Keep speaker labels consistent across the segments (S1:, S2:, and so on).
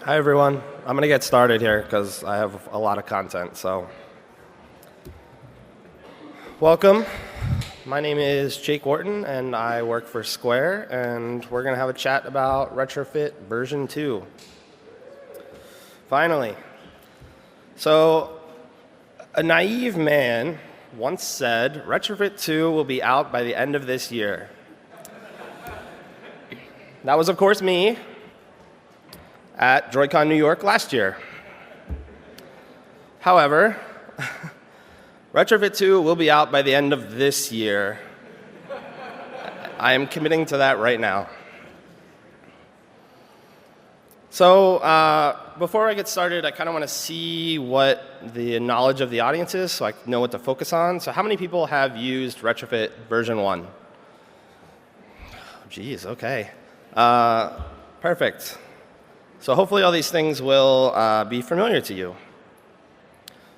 S1: Hi, everyone. I'm going to get started here because I have a lot of content. So, welcome. My name is Jake Wharton, and I work for Square. And we're going to have a chat about Retrofit version 2. Finally. So, a naive man once said, Retrofit 2 will be out by the end of this year. That was, of course, me at Droidcon New York last year. However, Retrofit 2 will be out by the end of this year. I am committing to that right now. So before I get started, I kind of want to see what the knowledge of the audience is so I know what to focus on. So how many people have used Retrofit version 1? Geez, OK. Perfect. So hopefully all these things will be familiar to you.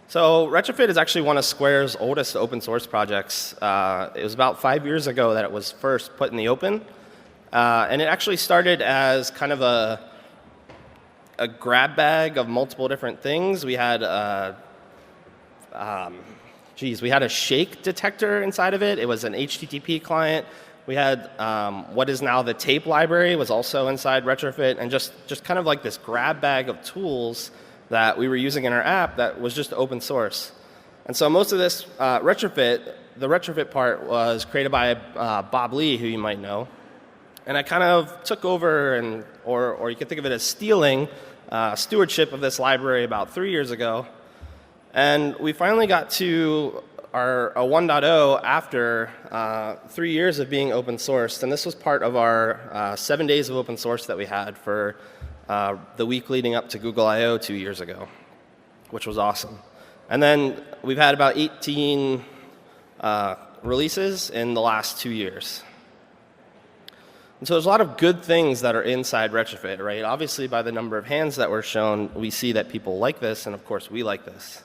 S1: So Retrofit is actually one of Square's oldest open source projects. It was about 5 years ago that it was first put in the open. And it actually started as kind of a grab bag of multiple different things. We had we had a shake detector inside of it. It was an HTTP client. We had what is now the tape library was also inside Retrofit, and just kind of like this grab bag of tools that we were using in our app that was just open source. And so most of this the Retrofit part was created by Bob Lee, who you might know. And I kind of took over, or you could think of it as stealing stewardship of this library about 3 years ago. And we finally got to our 1.0 after 3 years of being open sourced. And this was part of our 7 days of open source that we had for the week leading up to Google I/O 2 years ago, which was awesome. And then we've had about 18 releases in the last 2 years. And so there's a lot of good things that are inside Retrofit, right? Obviously, by the number of hands that were shown, we see that people like this, and of course, we like this.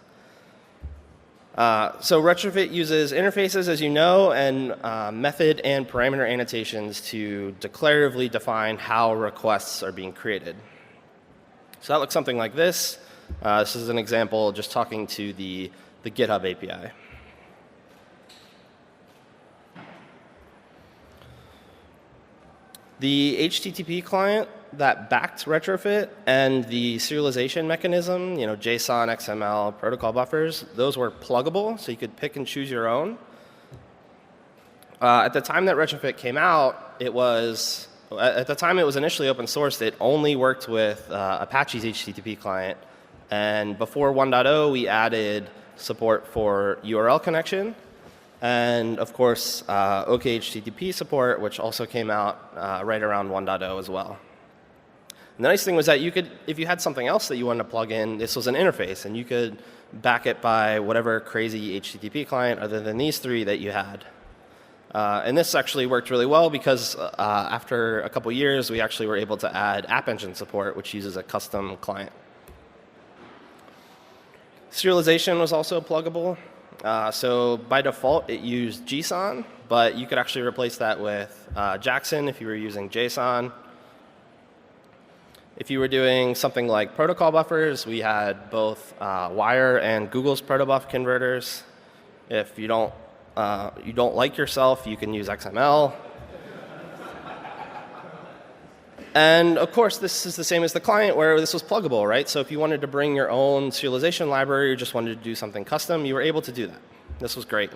S1: So Retrofit uses interfaces, as you know, and method and parameter annotations to declaratively define how requests are being created. So that looks something like this. This is an example just talking to the GitHub API. The HTTP client that backed Retrofit and the serialization mechanism, JSON, XML, protocol buffers, those were pluggable, so you could pick and choose your own. At the time that Retrofit came out, at the time it was initially open sourced, it only worked with Apache's HTTP client. And before 1.0, we added support for URL connection. And of course, OkHttp support, which also came out right around 1.0 as well. And the nice thing was that you could, if you had something else that you wanted to plug in, this was an interface, and you could back it by whatever crazy HTTP client other than these three that you had. And this actually worked really well because after a couple years, we actually were able to add App Engine support, which uses a custom client. Serialization was also pluggable. So by default, it used JSON, but you could actually replace that with Jackson if you were using JSON. If you were doing something like protocol buffers, we had both Wire and Google's protobuf converters. If you don't like yourself, you can use XML. And of course, this is the same as the client where this was pluggable, right? So if you wanted to bring your own serialization library or just wanted to do something custom, you were able to do that. This was great.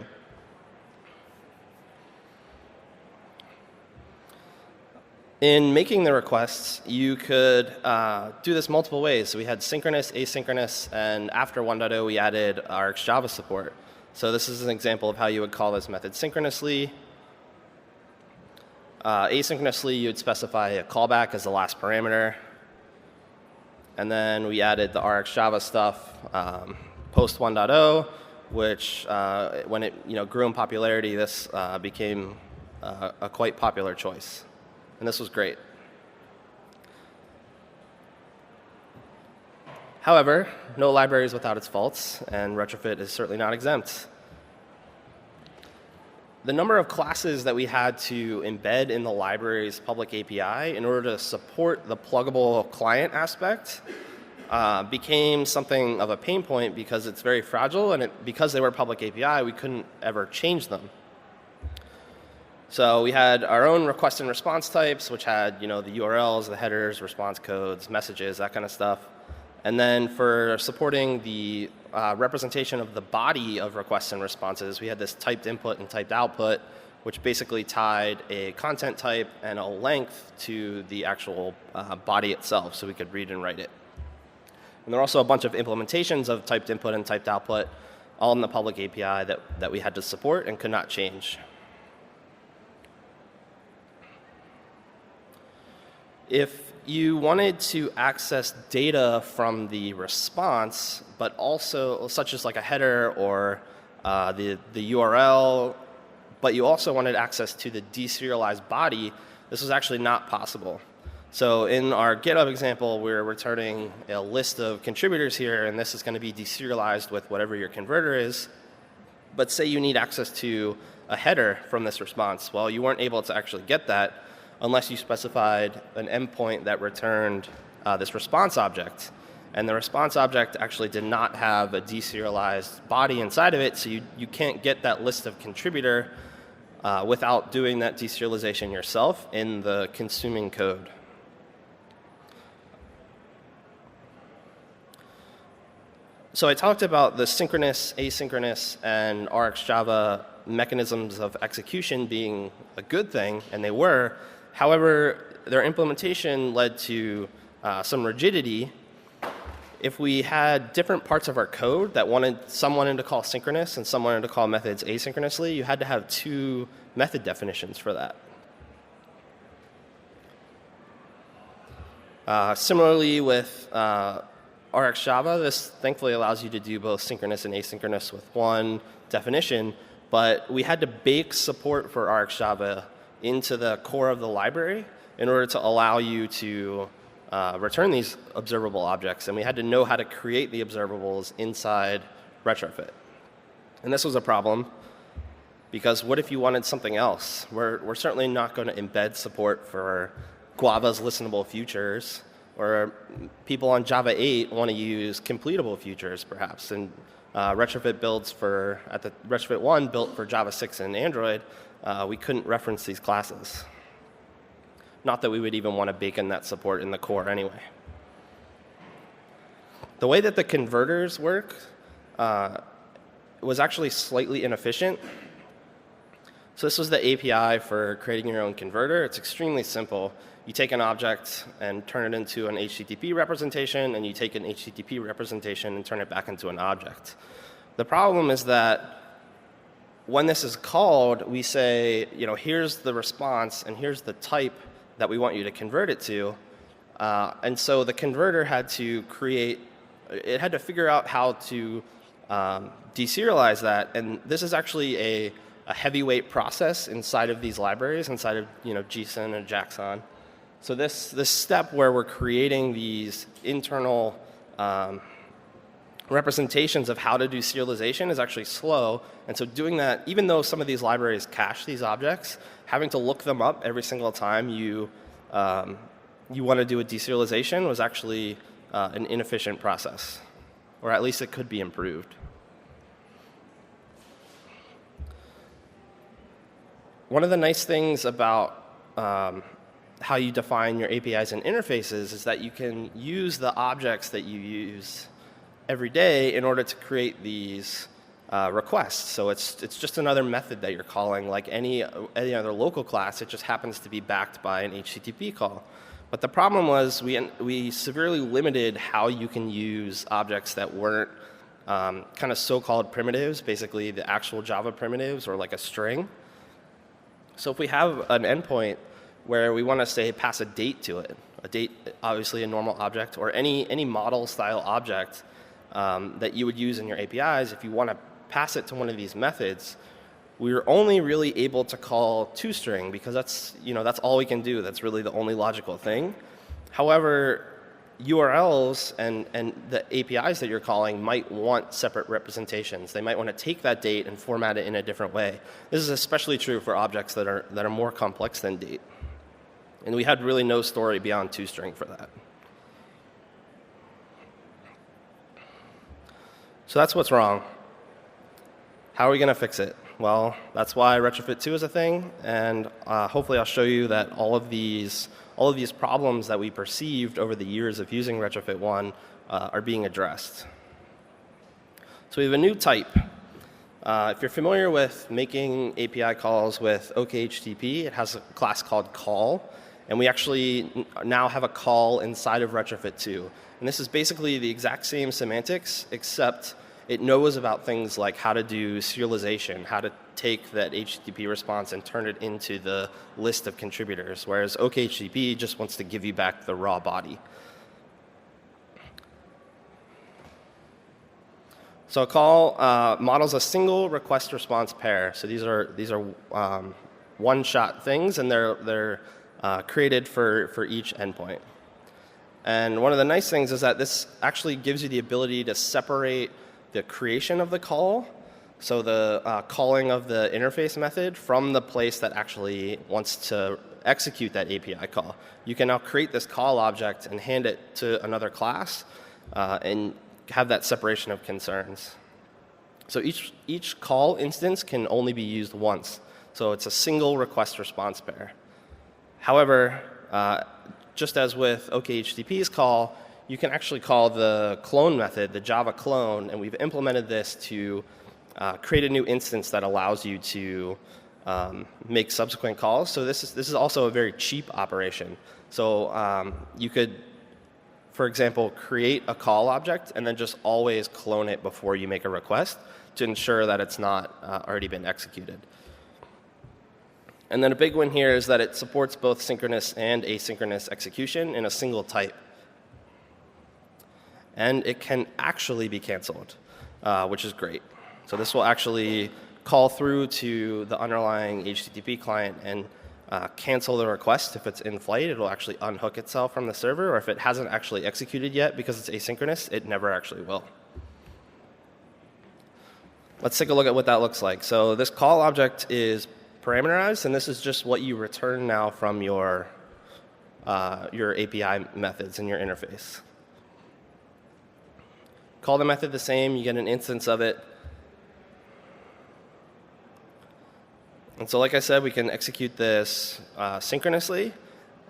S1: In making the requests, you could do this multiple ways. So we had synchronous, asynchronous, and after 1.0, we added RxJava support. So this is an example of how you would call this method synchronously. Asynchronously, you'd specify a callback as the last parameter. And then we added the RxJava stuff post 1.0, which when it grew in popularity, this became a quite popular choice. And this was great. However, no library is without its faults, and Retrofit is certainly not exempt. the number of classes that we had to embed in the library's public API in order to support the pluggable client aspect became something of a pain point because it's very fragile, and because they were public API, we couldn't ever change them. So we had our own request and response types, which had the URLs, the headers, response codes, messages, that kind of stuff. And then for supporting the representation of the body of requests and responses, we had this typed input and typed output, which basically tied a content type and a length to the actual body itself, so we could read and write it. And there are also a bunch of implementations of typed input and typed output, all in the public API that we had to support and could not change. If you wanted to access data from the response, but also such as like a header or the URL, but you also wanted access to the deserialized body, this was actually not possible. So in our GitHub example, we're returning a list of contributors here, and this is going to be deserialized with whatever your converter is. But say you need access to a header from this response. Well, you weren't able to actually get that unless you specified an endpoint that returned this response object. And the response object actually did not have a deserialized body inside of it, so you can't get that list of contributor without doing that deserialization yourself in the consuming code. So I talked about the synchronous, asynchronous, and RxJava mechanisms of execution being a good thing, and they were. However, their implementation led to some rigidity. If we had different parts of our code that some wanted to call synchronous and some wanted to call methods asynchronously, you had to have two method definitions for that. Similarly with RxJava, this thankfully allows you to do both synchronous and asynchronous with one definition, but we had to bake support for RxJava into the core of the library in order to allow you to return these observable objects, and we had to know how to create the observables inside Retrofit. And this was a problem because what if you wanted something else? We're certainly not going to embed support for Guava's listenable futures, or people on Java 8 want to use completable futures perhaps, and Retrofit 1 built for Java 6 and Android, we couldn't reference these classes. Not that we would even want to bake in that support in the core anyway. The way that the converters work was actually slightly inefficient. So this was the API for creating your own converter. It's extremely simple. You take an object and turn it into an HTTP representation, and you take an HTTP representation and turn it back into an object. The problem is that when this is called, we say, here's the response and here's the type that we want you to convert it to. And so the converter had to figure out how to deserialize that. And this is actually a heavyweight process inside of these libraries, inside of JSON and Jackson. So this step where we're creating these internal representations of how to do serialization is actually slow. And so doing that, even though some of these libraries cache these objects, having to look them up every single time you want to do a deserialization was actually an inefficient process, or at least it could be improved. One of the nice things about how you define your APIs and interfaces is that you can use the objects that you use every day in order to create these requests. So it's just another method that you're calling, like any other local class. It just happens to be backed by an HTTP call. But the problem was we severely limited how you can use objects that weren't kind of so-called primitives, basically the actual Java primitives or like a string. So if we have an endpoint where we want to say pass a date to it, a date, obviously a normal object, or any model style object that you would use in your APIs, if you want to pass it to one of these methods, we're only really able to call toString because that's all we can do. That's really the only logical thing. However, URLs and the APIs that you're calling might want separate representations. They might want to take that date and format it in a different way. This is especially true for objects that are more complex than date. And we had really no story beyond toString for that. So that's what's wrong. How are we going to fix it? Well, that's why Retrofit 2 is a thing, and hopefully I'll show you that all of these problems that we perceived over the years of using Retrofit 1 are being addressed. So we have a new type. If you're familiar with making API calls with OkHttp, it has a class called call, and we actually now have a call inside of Retrofit 2. And this is basically the exact same semantics, except it knows about things like how to do serialization, how to take that HTTP response and turn it into the list of contributors, whereas OkHttp just wants to give you back the raw body. So a call models a single request-response pair. So these are one-shot things, and they're created for each endpoint. And one of the nice things is that this actually gives you the ability to separate the creation of the call, so the calling of the interface method, from the place that actually wants to execute that API call. You can now create this call object and hand it to another class and have that separation of concerns. So each call instance can only be used once. So it's a single request-response pair. However, just as with OkHttp's call, you can actually call the clone method, the Java clone, and we've implemented this to create a new instance that allows you to make subsequent calls. So this is also a very cheap operation. So you could, for example, create a call object and then just always clone it before you make a request to ensure that it's not already been executed. And then a big one here is that it supports both synchronous and asynchronous execution in a single type. And it can actually be canceled, which is great. So this will actually call through to the underlying HTTP client and cancel the request if it's in flight. It'll actually unhook itself from the server, or if it hasn't actually executed yet because it's asynchronous, it never actually will. Let's take a look at what that looks like. So this call object is parameterized, and this is just what you return now from your API methods in your interface. Call the method the same, you get an instance of it. And so like I said, we can execute this synchronously.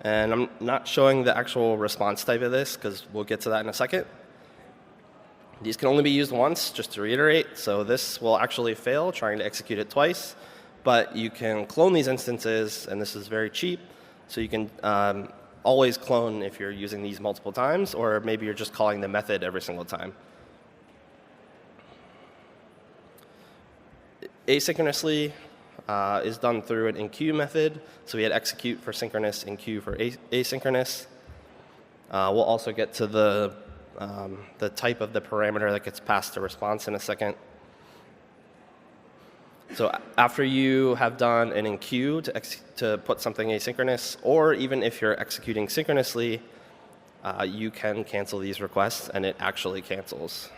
S1: And I'm not showing the actual response type of this because we'll get to that in a second. These can only be used once, just to reiterate. So this will actually fail trying to execute it twice. But you can clone these instances, and this is very cheap. So you can always clone if you're using these multiple times, or maybe you're just calling the method every single time. Asynchronously is done through an enqueue method. So we had execute for synchronous, enqueue for asynchronous. We'll also get to the type of the parameter that gets passed to response in a second. So after you have done an enqueue to put something asynchronous, or even if you're executing synchronously, you can cancel these requests, and it actually cancels.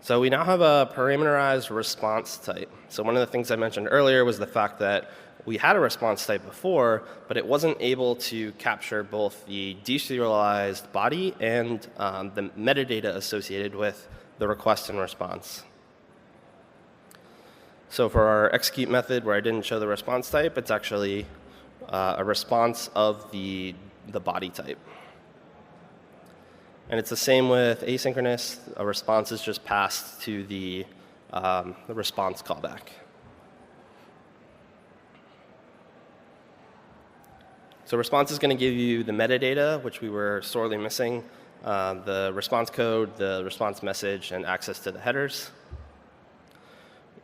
S1: So we now have a parameterized response type. So one of the things I mentioned earlier was the fact that we had a response type before, but it wasn't able to capture both the deserialized body and the metadata associated with the request and response. So for our execute method, where I didn't show the response type, it's actually a response of the body type. And it's the same with asynchronous. A response is just passed to the response callback. So response is going to give you the metadata, which we were sorely missing, the response code, the response message, and access to the headers.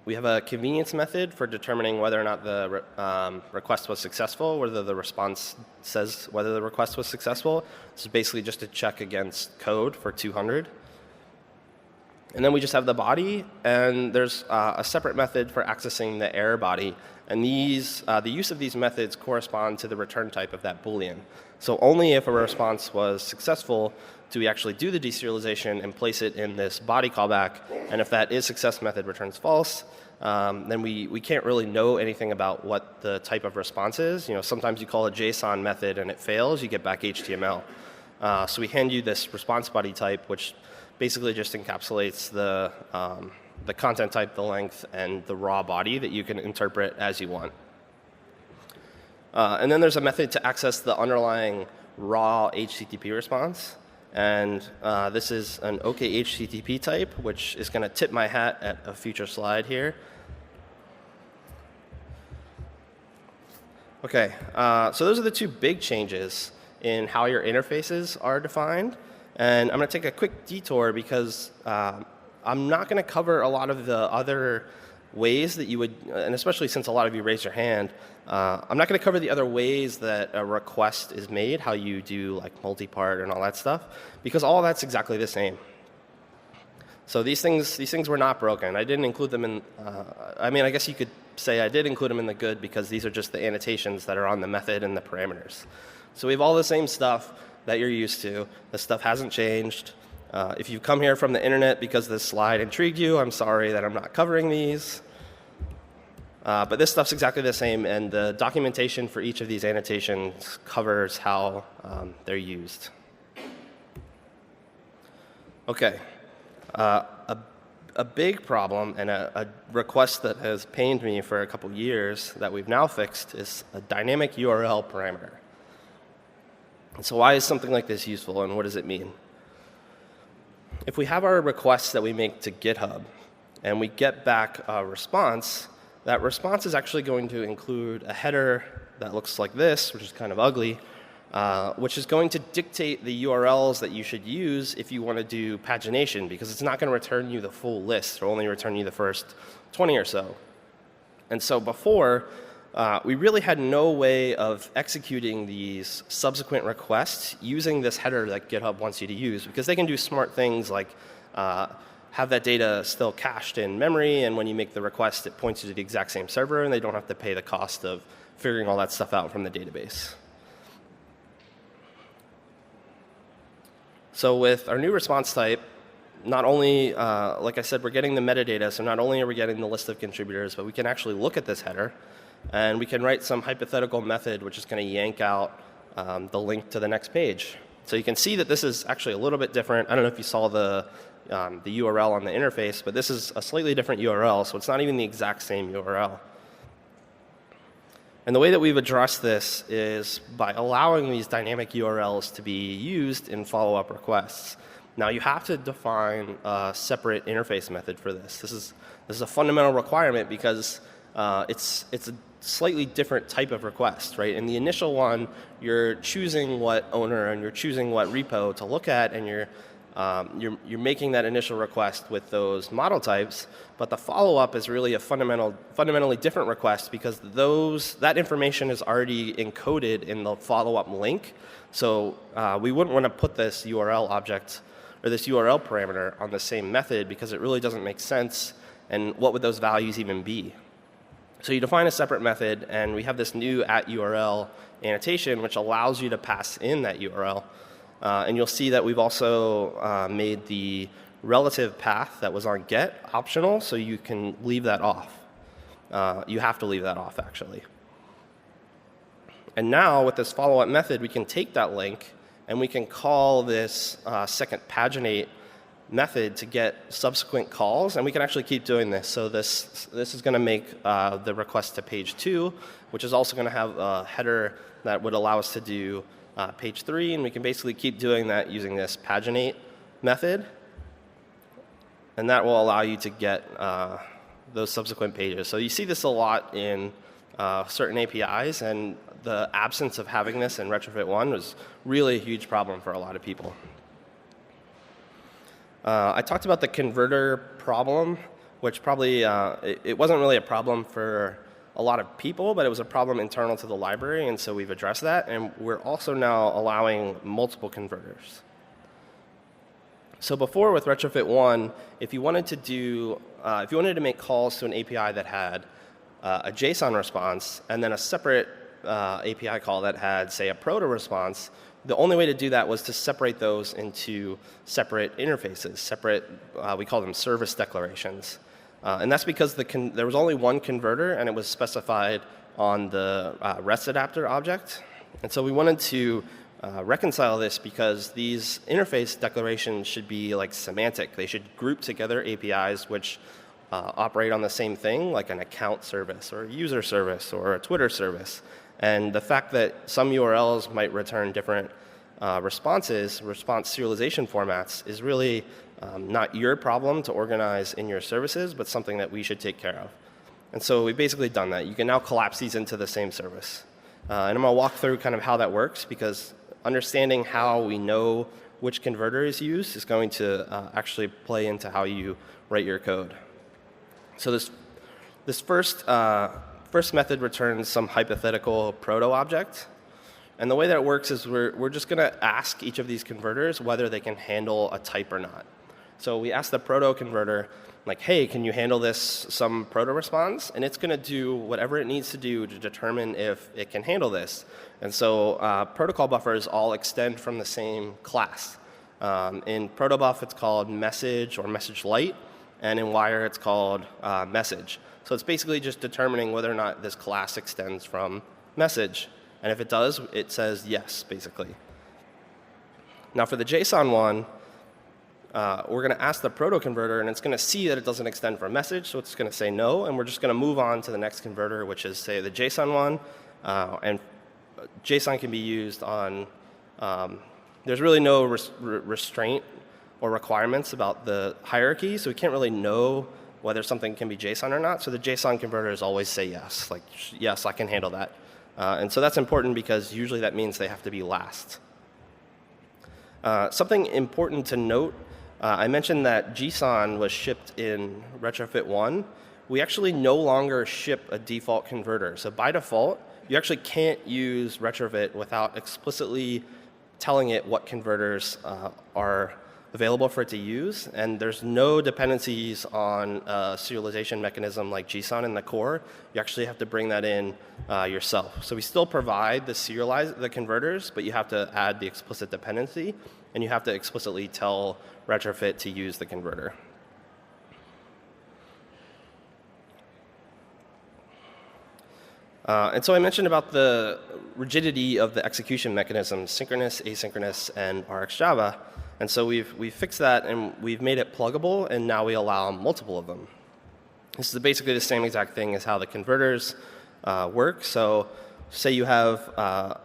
S1: We have a convenience method for determining whether or not the request was successful, whether the response says whether the request was successful. This is basically just a check against code for 200. And then we just have the body, and there's a separate method for accessing the error body. And the use of these methods correspond to the return type of that Boolean. So only if a response was successful do we actually do the deserialization and place it in this body callback. And if that is success method returns false, then we can't really know anything about what the type of response is. Sometimes you call a JSON method and it fails, you get back HTML. So we hand you this response body type, which basically just encapsulates the content type, the length, and the raw body that you can interpret as you want. And then there's a method to access the underlying raw HTTP response. And this is an OkHttp type, which is going to tip my hat at a future slide here. OK, so those are the two big changes in how your interfaces are defined. And I'm going to take a quick detour because I'm not going to cover a lot of the other ways that you would, and especially since a lot of you raised your hand, I'm not going to cover the other ways that a request is made, how you do like multi-part and all that stuff, because all that's exactly the same. So these things were not broken. I didn't include them in, I mean, I guess you could say I did include them in the good because these are just the annotations that are on the method and the parameters. So we have all the same stuff that you're used to. The stuff hasn't changed. If you've come here from the internet because this slide intrigued you, I'm sorry that I'm not covering these. But this stuff's exactly the same, and the documentation for each of these annotations covers how they're used. OK. A big problem and a request that has pained me for a couple years that we've now fixed is a dynamic URL parameter. And so why is something like this useful, and what does it mean? If we have our requests that we make to GitHub, and we get back a response, that response is actually going to include a header that looks like this, which is kind of ugly, which is going to dictate the URLs that you should use if you want to do pagination, because it's not going to return you the full list. It'll only return you the first 20 or so. And so before, we really had no way of executing these subsequent requests using this header that GitHub wants you to use, because they can do smart things like have that data still cached in memory, and when you make the request, it points you to the exact same server, and they don't have to pay the cost of figuring all that stuff out from the database. So with our new response type, not only, like I said, we're getting the metadata, so not only are we getting the list of contributors, but we can actually look at this header, and we can write some hypothetical method which is going to yank out the link to the next page. So you can see that this is actually a little bit different. I don't know if you saw the URL on the interface, but this is a slightly different URL, so it's not even the exact same URL. And the way that we've addressed this is by allowing these dynamic URLs to be used in follow-up requests. Now, you have to define a separate interface method for this. This is a fundamental requirement because it's a slightly different type of request, right? In the initial one, you're choosing what owner and you're choosing what repo to look at, and you're making that initial request with those model types. But the follow-up is really a fundamentally different request because that information is already encoded in the follow-up link. So we wouldn't want to put this URL object or this URL parameter on the same method because it really doesn't make sense. And what would those values even be? So you define a separate method, and we have this new @URL annotation, which allows you to pass in that URL. And you'll see that we've also made the relative path that was on get optional, so you can leave that off. You have to leave that off, actually. And now, with this follow-up method, we can take that link, and we can call this second paginate method to get subsequent calls, and we can actually keep doing this. So this is going to make the request to page 2, which is also going to have a header that would allow us to do page 3, and we can basically keep doing that using this paginate method, and that will allow you to get those subsequent pages. So you see this a lot in certain APIs, and the absence of having this in Retrofit 1 was really a huge problem for a lot of people. I talked about the converter problem, which probably it wasn't really a problem for a lot of people, but it was a problem internal to the library, and so we've addressed that, and we're also now allowing multiple converters. So before with Retrofit 1, if you wanted to make calls to an API that had a JSON response and then a separate API call that had, say, a proto response, the only way to do that was to separate those into separate interfaces, separate, we call them service declarations. And that's because there was only one converter, and it was specified on the REST adapter object. And so we wanted to reconcile this because these interface declarations should be like semantic. They should group together APIs which operate on the same thing, like an account service or a user service or a Twitter service. And the fact that some URLs might return different response serialization formats is really not your problem to organize in your services, but something that we should take care of. And so we've basically done that. You can now collapse these into the same service. And I'm going to walk through kind of how that works, because understanding how we know which converter is used is going to actually play into how you write your code. So this first method returns some hypothetical proto object. And the way that it works is we're just going to ask each of these converters whether they can handle a type or not. So we ask the proto converter, like, hey, can you handle some proto response? And it's going to do whatever it needs to do to determine if it can handle this. And so protocol buffers all extend from the same class. In protobuf, it's called message or message light, and in wire, it's called message. So it's basically just determining whether or not this class extends from message. And if it does, it says yes, basically. Now for the JSON one, we're going to ask the proto converter, and it's going to see that it doesn't extend from message, so it's going to say no, and we're just going to move on to the next converter, which is, say, the JSON one. And JSON can be used on, there's really no restraint or requirements about the hierarchy, so we can't really know whether something can be JSON or not. So the JSON converters always say yes, like, yes, I can handle that. And so that's important because usually that means they have to be last. Something important to note, I mentioned that JSON was shipped in Retrofit 1. We actually no longer ship a default converter. So by default, you actually can't use Retrofit without explicitly telling it what converters are available for it to use. And there's no dependencies on a serialization mechanism like JSON in the core. You actually have to bring that in yourself. So we still provide the converters, but you have to add the explicit dependency, and you have to explicitly tell Retrofit to use the converter. And so I mentioned about the rigidity of the execution mechanisms, synchronous, asynchronous, and RxJava. And so we've fixed that, and we've made it pluggable, and now we allow multiple of them. This is basically the same exact thing as how the converters work. So say you have a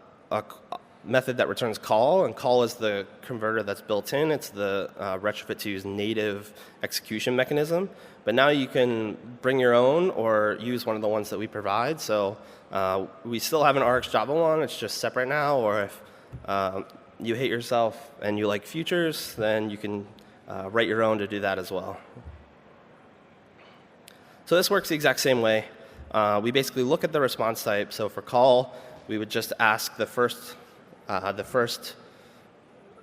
S1: method that returns call, and call is the converter that's built in. It's the Retrofit 2's native execution mechanism. But now you can bring your own or use one of the ones that we provide. So we still have an RxJava one. It's just separate now. Or if you hate yourself and you like futures, then you can write your own to do that as well. So this works the exact same way. We basically look at the response type. So for call, we would just ask the first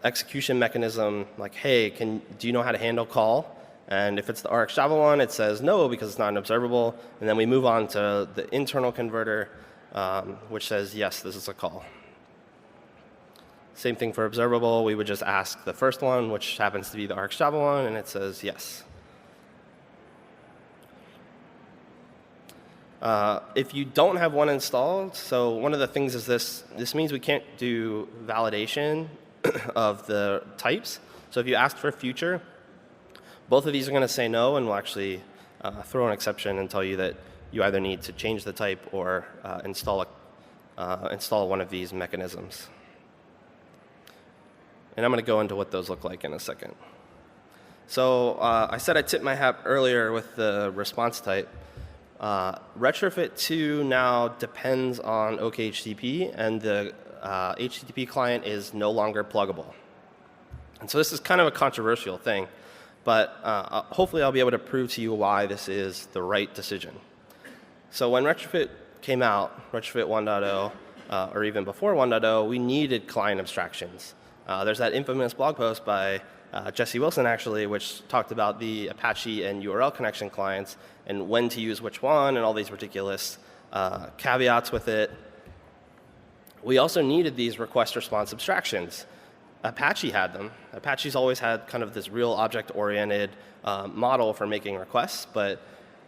S1: execution mechanism, like, hey, do you know how to handle call? And if it's the RxJava one, it says no because it's not an observable. And then we move on to the internal converter, which says, yes, this is a call. Same thing for observable. We would just ask the first one, which happens to be the RxJava one, and it says yes. If you don't have one installed, so one of the things is this means we can't do validation of the types. So if you ask for future, both of these are going to say no, and we'll actually throw an exception and tell you that you either need to change the type or install one of these mechanisms. And I'm going to go into what those look like in a second. So I said I tipped my hat earlier with the response type. Retrofit 2 now depends on OkHttp, and the HTTP client is no longer pluggable. And so this is kind of a controversial thing. But hopefully I'll be able to prove to you why this is the right decision. So when Retrofit came out, Retrofit 1.0, or even before 1.0, we needed client abstractions. There's that infamous blog post by Jesse Wilson, actually, which talked about the Apache and URL connection clients and when to use which one and all these ridiculous caveats with it. We also needed these request response abstractions. Apache had them. Apache's always had kind of this real object-oriented model for making requests, but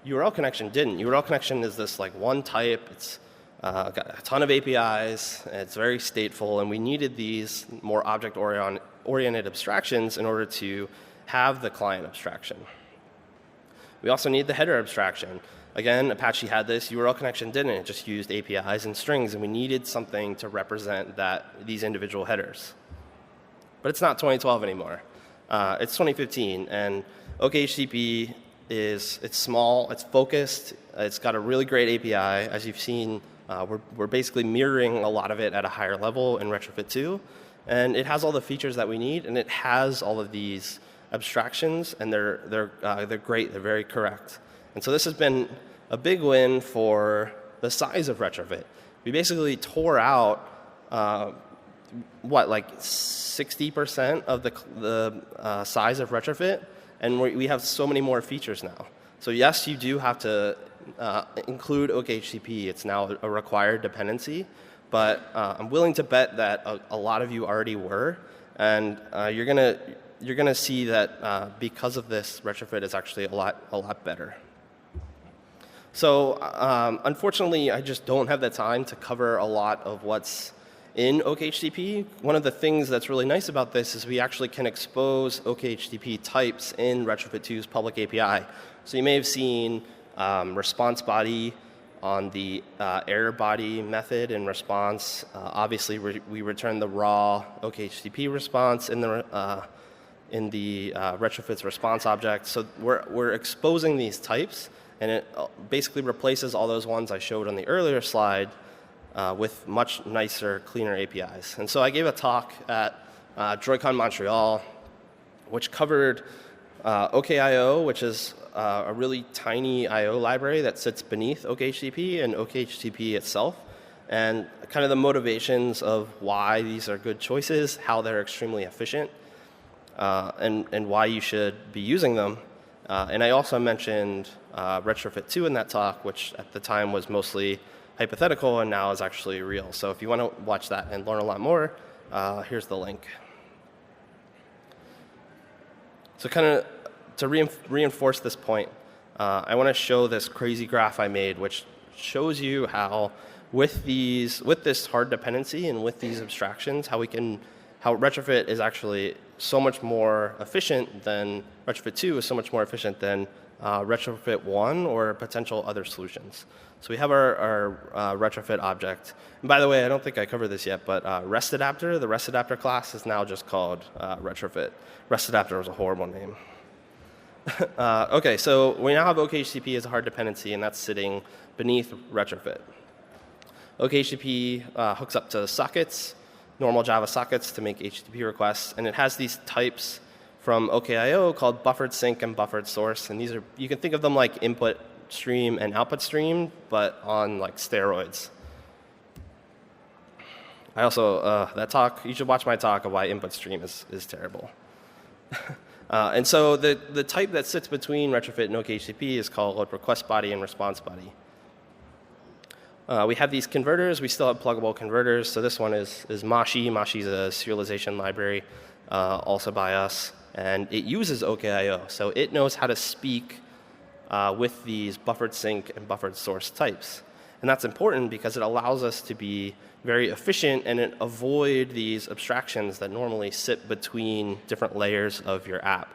S1: URL connection didn't. URL connection is this like one type. It's got a ton of APIs. And it's very stateful, and we needed these more object-oriented abstractions in order to have the client abstraction. We also need the header abstraction. Again, Apache had this. URL connection didn't. It just used APIs and strings, and we needed something to represent these individual headers. But it's not 2012 anymore. It's 2015, and OkHttp it's small, it's focused, it's got a really great API. As you've seen, we're basically mirroring a lot of it at a higher level in Retrofit 2, and it has all the features that we need, and it has all of these abstractions, and they're great, they're very correct. And so this has been a big win for the size of Retrofit. We basically tore out like 60% of the size of Retrofit, and we have so many more features now. So yes, you do have to include OkHttp. It's now a required dependency, but I'm willing to bet that a lot of you already were, and you're gonna see that because of this, Retrofit is actually a lot better. So unfortunately, I just don't have the time to cover a lot of what's in OkHttp. One of the things that's really nice about this is we actually can expose OkHttp types in Retrofit 2's public API. So you may have seen response body on the error body method in response. Obviously, we return the raw OkHttp response in the Retrofit's response object. So we're exposing these types, and it basically replaces all those ones I showed on the earlier slide with much nicer, cleaner APIs. And so I gave a talk at Droidcon Montreal, which covered OkIO, which is a really tiny I/O library that sits beneath OkHttp and OkHttp itself, and kind of the motivations of why these are good choices, how they're extremely efficient, and why you should be using them. And I also mentioned Retrofit 2 in that talk, which at the time was mostly hypothetical and now is actually real. So if you want to watch that and learn a lot more, here's the link. So kind of to reinforce this point, I want to show this crazy graph I made, which shows you how with this hard dependency and with these abstractions, how Retrofit is actually so much more efficient than Retrofit 2 is so much more efficient than Retrofit 1 or potential other solutions. So we have our Retrofit object. And by the way, I don't think I covered this yet, but REST-Adapter, the REST-Adapter class is now just called Retrofit. REST-Adapter was a horrible name. OK, so we now have OkHttp as a hard dependency, and that's sitting beneath Retrofit. OkHttp hooks up to sockets, normal Java sockets to make HTTP requests, and it has these types from OkIO called buffered sync and buffered source, and these are, you can think of them like input stream and output stream, but on like steroids. I also, that talk, you should watch my talk of why input stream is terrible. And so the type that sits between Retrofit and OkHttp is called request body and response body. We have these converters. We still have pluggable converters. So this one is Mashi. Mashi is a serialization library also by us. And it uses OkIO. So it knows how to speak with these buffered sync and buffered source types. And that's important because it allows us to be very efficient and avoid these abstractions that normally sit between different layers of your app.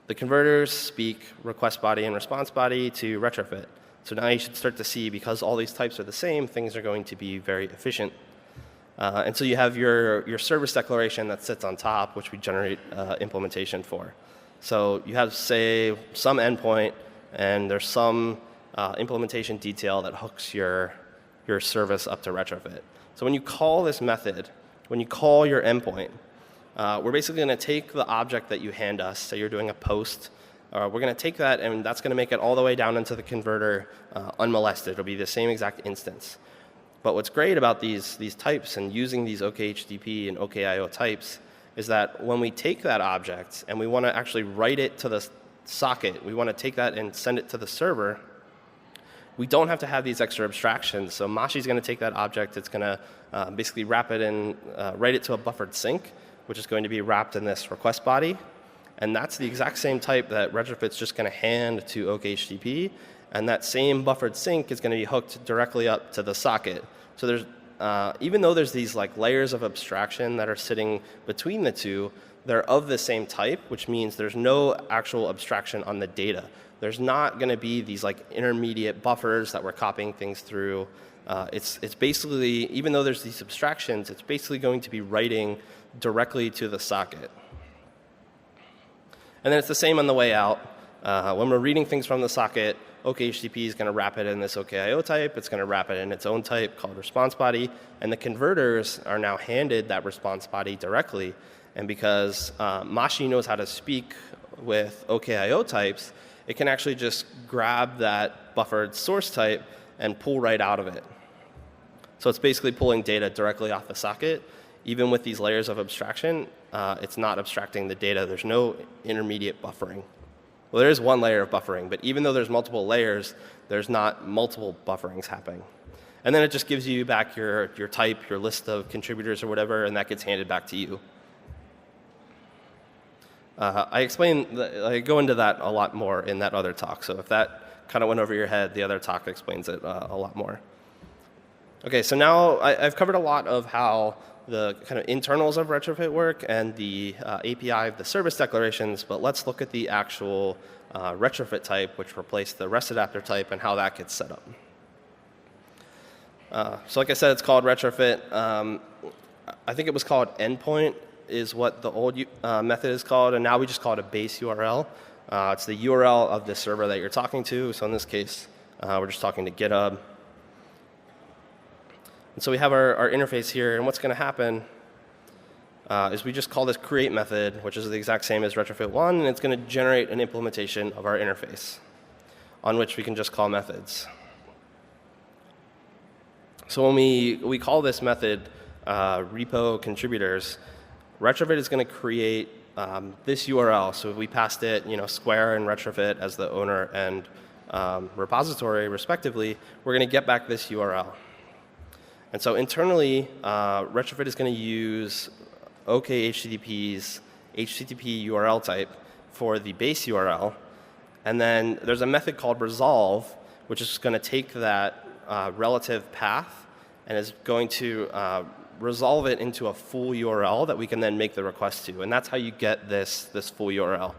S1: The converters speak request body and response body to Retrofit. So now you should start to see, because all these types are the same, things are going to be very efficient. And so you have your service declaration that sits on top, which we generate implementation for. So you have, say, some endpoint, and there's some implementation detail that hooks your service up to Retrofit. So when you call this method, when you call your endpoint, we're basically going to take the object that you hand us. Say you're doing a post. We're going to take that, and that's going to make it all the way down into the converter unmolested. It'll be the same exact instance. But what's great about these types and using these OkHttp and OKIO types is that when we take that object and we want to actually write it to the socket, we want to take that and send it to the server, we don't have to have these extra abstractions. So Mashi's going to take that object, it's going to basically wrap it in, write it to a buffered sync, which is going to be wrapped in this request body. And that's the exact same type that Retrofit's just going to hand to OkHttp. And that same buffered sync is going to be hooked directly up to the socket. So there's, even though there's these like layers of abstraction that are sitting between the two, they're of the same type, which means there's no actual abstraction on the data. There's not going to be these like intermediate buffers that we're copying things through. It's basically, even though there's these abstractions, it's basically going to be writing directly to the socket. And then it's the same on the way out. When we're reading things from the socket, OkHttp is going to wrap it in this OKIO type. It's going to wrap it in its own type called response body. And the converters are now handed that response body directly. And because Mashi knows how to speak with OKIO types, it can actually just grab that buffered source type and pull right out of it. So it's basically pulling data directly off the socket. Even with these layers of abstraction, it's not abstracting the data. There's no intermediate buffering. Well, there is one layer of buffering, but even though there's multiple layers, there's not multiple bufferings happening. And then it just gives you back your type, your list of contributors or whatever, and that gets handed back to you. I go into that a lot more in that other talk, so if that kind of went over your head, the other talk explains it a lot more. Okay, so now I've covered a lot of how the kind of internals of Retrofit work and the API of the service declarations, but let's look at the actual Retrofit type, which replaced the REST adapter type, and how that gets set up. So like I said, it's called Retrofit. I think it was called endpoint is what the old method is called, and now we just call it a base URL. It's the URL of the server that you're talking to. So in this case, we're just talking to GitHub. And so we have our interface here, and what's going to happen is we just call this create method, which is the exact same as Retrofit 1, and it's going to generate an implementation of our interface on which we can just call methods. So when we call this method repo contributors, Retrofit is going to create this URL. So we passed it, Square and Retrofit as the owner and repository, respectively. We're going to get back this URL. And so internally, Retrofit is going to use OkHttp's HTTP URL type for the base URL. And then there's a method called resolve, which is going to take that relative path and is going to resolve it into a full URL that we can then make the request to. And that's how you get this full URL.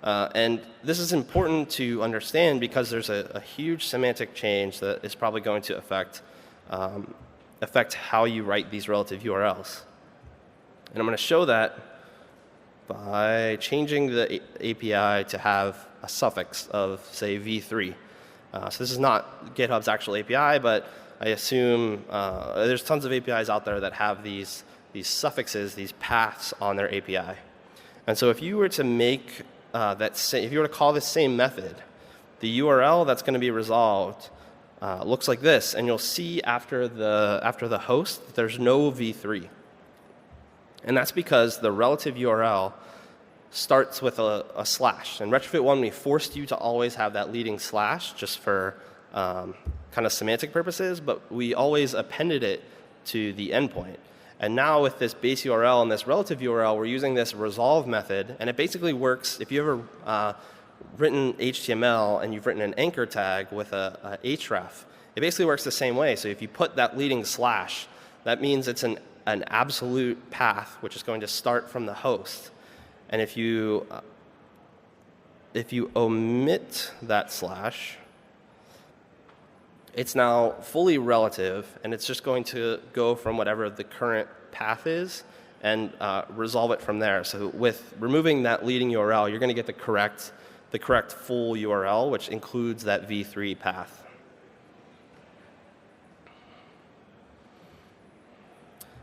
S1: And this is important to understand because there's a huge semantic change that is probably going to affect how you write these relative URLs. And I'm going to show that by changing the API to have a suffix of, say, v3. So this is not GitHub's actual API, but I assume there's tons of APIs out there that have these suffixes, these paths on their API. And so if you were to make if you were to call this same method, the URL that's going to be resolved looks like this, and you'll see after the host there's no v3, and that's because the relative URL starts with a slash. In Retrofit 1, we forced you to always have that leading slash just for kind of semantic purposes, but we always appended it to the endpoint. And now with this base URL and this relative URL, we're using this resolve method, and it basically works if you've ever written HTML and you've written an anchor tag with a href. It basically works the same way. So if you put that leading slash, that means it's an absolute path, which is going to start from the host. And if you omit that slash, it's now fully relative, and it's just going to go from whatever the current path is and resolve it from there. So with removing that leading URL, you're going to get the correct full URL, which includes that v3 path.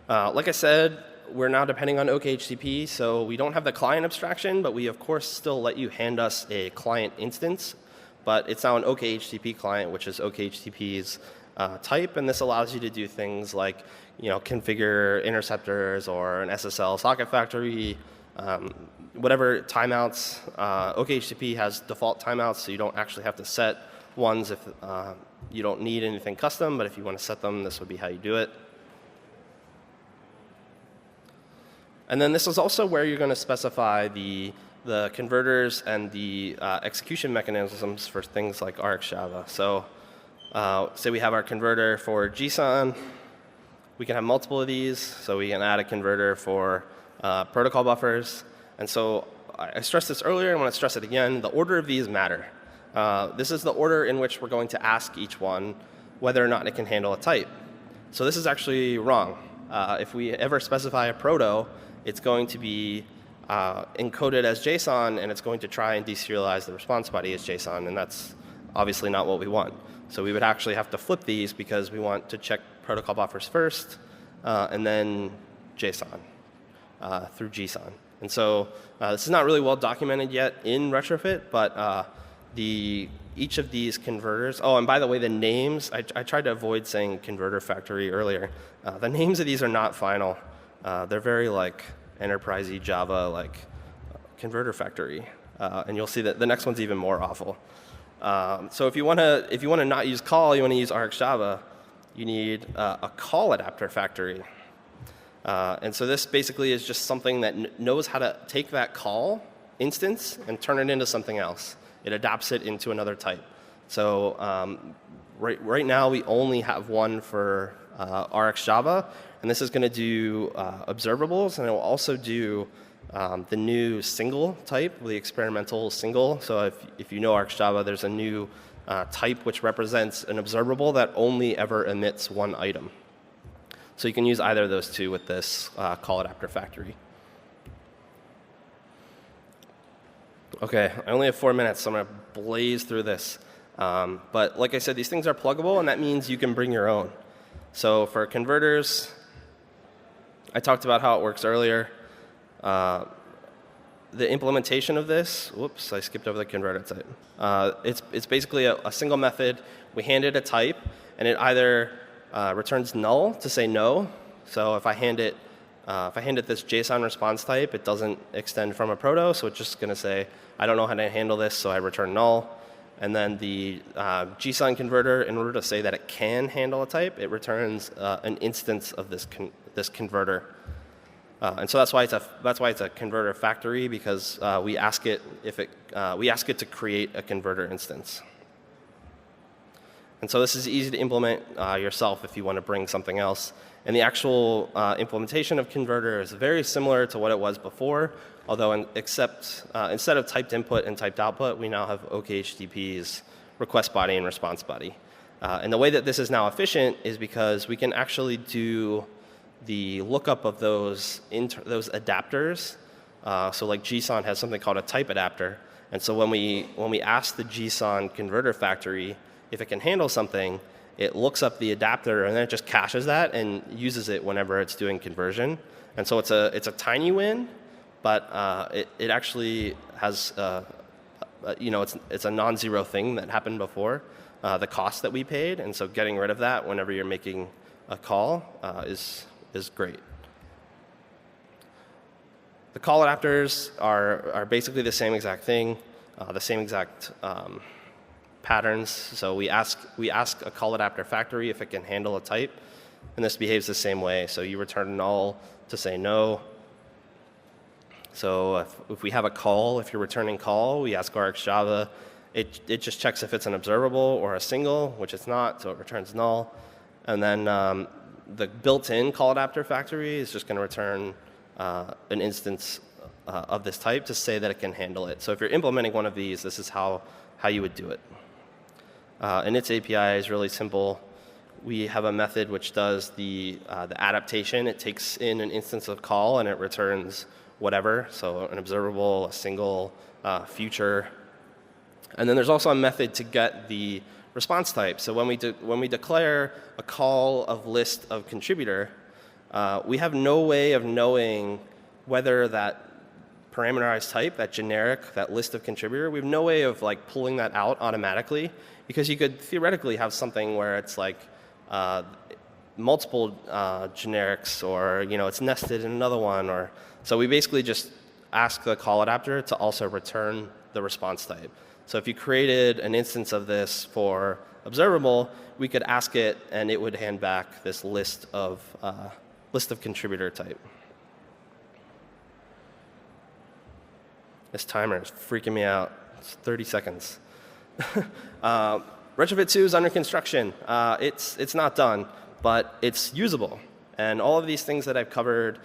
S1: Like I said, we're now depending on OkHttp, so we don't have the client abstraction, but we, of course, still let you hand us a client instance. But it's now an OkHttp client, which is OkHttp's type, and this allows you to do things like configure interceptors or an SSL socket factory, whatever timeouts. OkHttp has default timeouts, so you don't actually have to set ones if you don't need anything custom, but if you want to set them, this would be how you do it. And then this is also where you're going to specify the converters and the execution mechanisms for things like RxJava. So say we have our converter for JSON. We can have multiple of these, so we can add a converter for protocol buffers. And so I stressed this earlier, and I want to stress it again. The order of these matter. This is the order in which we're going to ask each one whether or not it can handle a type. So this is actually wrong. If we ever specify a proto, it's going to be encoded as JSON, and it's going to try and deserialize the response body as JSON, and that's obviously not what we want. So we would actually have to flip these because we want to check protocol buffers first, and then JSON through JSON. And so this is not really well documented yet in Retrofit, but each of these converters. Oh, and by the way, the names, I tried to avoid saying Converter Factory earlier. The names of these are not final. They're very like enterprisey Java, like Converter Factory. And you'll see that the next one's even more awful. So if you want to not use call, you want to use RxJava, you need a CallAdapter Factory. And so this basically is just something that knows how to take that call instance and turn it into something else. It adapts it into another type. So right now we only have one for RxJava, and this is going to do observables, and it will also do the new single type, the experimental single. So if you know RxJava, there's a new type which represents an observable that only ever emits one item. So you can use either of those two with this CallAdapter Factory. Okay, I only have 4 minutes, so I'm going to blaze through this. But like I said, these things are pluggable, and that means you can bring your own. So for converters, I talked about how it works earlier. The implementation of this, whoops, I skipped over the converter type. It's basically a single method. We hand it a type, and it either returns null to say no. So if I hand it this JSON response type, it doesn't extend from a proto, so it's just going to say, I don't know how to handle this, so I return null. And then the JSON converter, in order to say that it can handle a type, it returns an instance of this converter. And so that's why it's a converter factory, because we ask it to create a converter instance. And so this is easy to implement yourself if you want to bring something else. And the actual implementation of converter is very similar to what it was before, although instead of typed input and typed output, we now have OkHttp's request body and response body. And the way that this is now efficient is because we can actually do the lookup of those adapters. So like JSON has something called a type adapter. And so when we ask the JSON converter factory if it can handle something, it looks up the adapter and then it just caches that and uses it whenever it's doing conversion. And so it's a tiny win, but it actually has it's a non-zero thing that happened before, the cost that we paid, and so getting rid of that whenever you're making a call is great. The call adapters are basically the same exact thing, the same exact patterns. So we ask a CallAdapter Factory if it can handle a type, and this behaves the same way. So you return null to say no. So if we have a call, if you're returning call, we ask RxJava. It just checks if it's an observable or a single, which it's not, so it returns null. And then the built-in CallAdapter Factory is just going to return an instance of this type to say that it can handle it. So if you're implementing one of these, this is how you would do it. And its API is really simple. We have a method which does the adaptation. It takes in an instance of call and it returns whatever, so an observable, a single, future. And then there's also a method to get the response type. So when we declare a call of list of contributor, we have no way of knowing whether that parameterized type, that generic, that list of contributor, we have no way of like pulling that out automatically, because you could theoretically have something where it's like multiple generics, or it's nested in another one, or so we basically just ask the call adapter to also return the response type. So if you created an instance of this for observable, we could ask it, and it would hand back this list of contributor type. This timer is freaking me out. It's 30 seconds. Retrofit 2 is under construction. It's not done, but it's usable. And all of these things that I've covered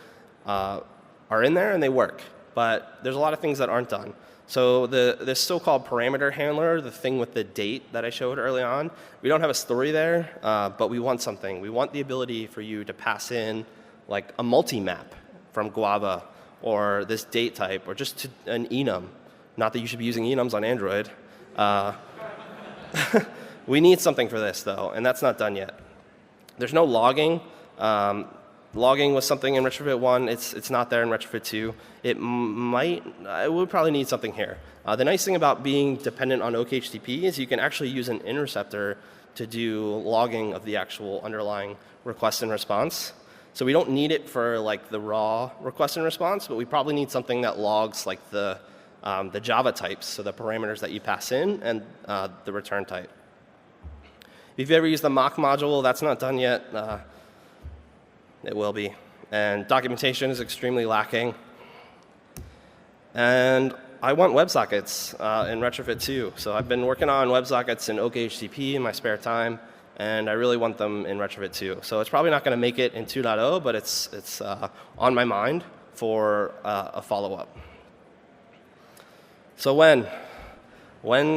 S1: are in there, and they work. But there's a lot of things that aren't done. So this so-called parameter handler, the thing with the date that I showed early on, we don't have a story there, but we want something. We want the ability for you to pass in like a multi-map from Guava, or this date type, or just to an enum. Not that you should be using enums on Android. We need something for this, though, and that's not done yet. There's no logging. Logging was something in Retrofit 1. It's not there in Retrofit 2. It would probably need something here. The nice thing about being dependent on OkHttp is you can actually use an interceptor to do logging of the actual underlying request and response. So we don't need it for like the raw request and response, but we probably need something that logs like the Java types, so the parameters that you pass in, and the return type. If you've ever used the mock module, that's not done yet. It will be. And documentation is extremely lacking. And I want WebSockets in Retrofit 2. So I've been working on WebSockets in OkHttp in my spare time, and I really want them in Retrofit 2. So it's probably not going to make it in 2.0, but it's on my mind for a follow-up. So when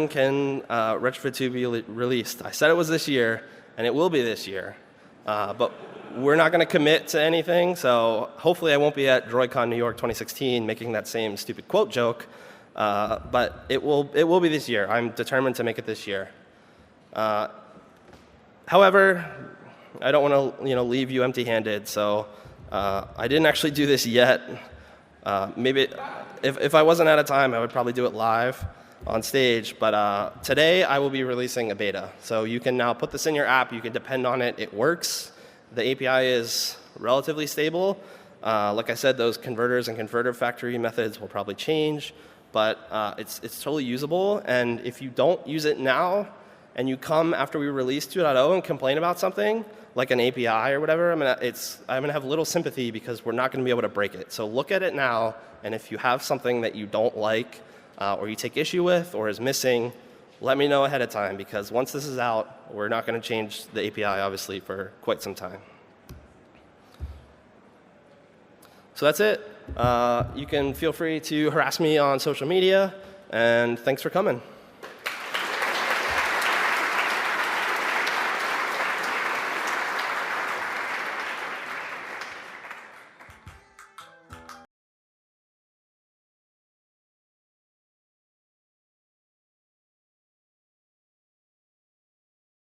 S1: can Retrofit 2 be released? I said it was this year, and it will be this year. But we're not going to commit to anything, so hopefully I won't be at Droidcon New York 2016 making that same stupid quote joke. But it will be this year. I'm determined to make it this year. However, I don't want to leave you empty-handed, so I didn't actually do this yet. Maybe if I wasn't out of time, I would probably do it live on stage. But today I will be releasing a beta. So you can now put this in your app. You can depend on it. It works. The API is relatively stable. Like I said, those converters and Converter.Factory methods will probably change. But it's totally usable. And if you don't use it now, and you come after we release 2.0 and complain about something, like an API or whatever, I'm going to have little sympathy, because we're not going to be able to break it. So look at it now, and if you have something that you don't like, or you take issue with, or is missing, let me know ahead of time, because once this is out, we're not going to change the API, obviously, for quite some time. So that's it. You can feel free to harass me on social media, and thanks for coming.